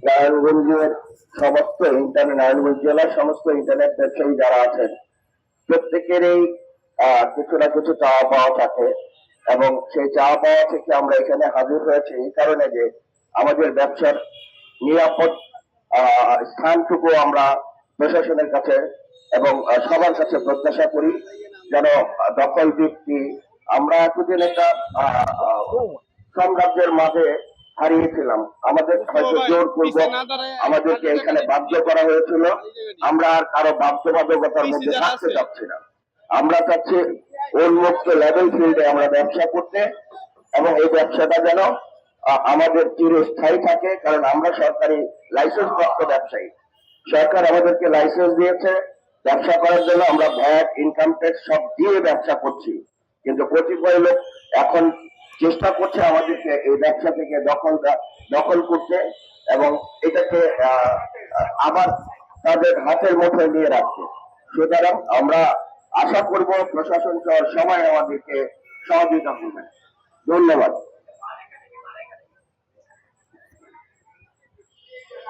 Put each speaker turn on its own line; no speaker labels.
নারায়ণগঞ্জের সমস্ত নারায়ণগঞ্জ জেলার সমস্ত ইন্টারনেট ব্যবসায়ী যারা আছেন প্রত্যেকেরই কিছু না কিছু চাওয়া পাওয়া থাকে, এবং সেই চাওয়া পাওয়া থেকে আমরা এখানে হাজির হয়েছি এই কারণে যে আমাদের ব্যবসার নিরাপদ স্থানটুকু আমরা প্রশাসনের কাছে এবং সবার কাছে প্রত্যাশা করি যেন দখল বৃত্তি আমরা এতদিন একটা সাম্রাজ্যের মাঝে হারিয়েছিলাম। আমাদের হয়তো জোরপূর্বক আমাদেরকে এখানে বাধ্য করা হয়েছিল। আমরা আর কারো বাধ্যবাধকতার মধ্যে থাকতে চাচ্ছি না। আমরা চাচ্ছি উন্মুক্ত লেভেল ফিল্ডে আমরা ব্যবসা করতে, এবং এই ব্যবসাটা যেন আমাদের চিরস্থায়ী থাকে, কারণ আমরা সরকারি লাইসেন্স প্রাপ্ত ব্যবসায়ী। সরকার আমাদেরকে লাইসেন্স দিয়েছে ব্যবসা করার জন্য, আমরা ভ্যাট ইনকাম ট্যাক্স সব দিয়ে ব্যবসা করছি, কিন্তু কতিপয় লোক এখন চেষ্টা করছে আমাদেরকে এই ব্যবসা থেকে দখল করতে এবং এটাকে আবার তাদের হাতের মুঠোয় নিয়ে রাখছে। সুতরাং আমরা আশা করব প্রশাসন সবার সময় আমাদেরকে সহযোগিতা করবেন। ধন্যবাদ।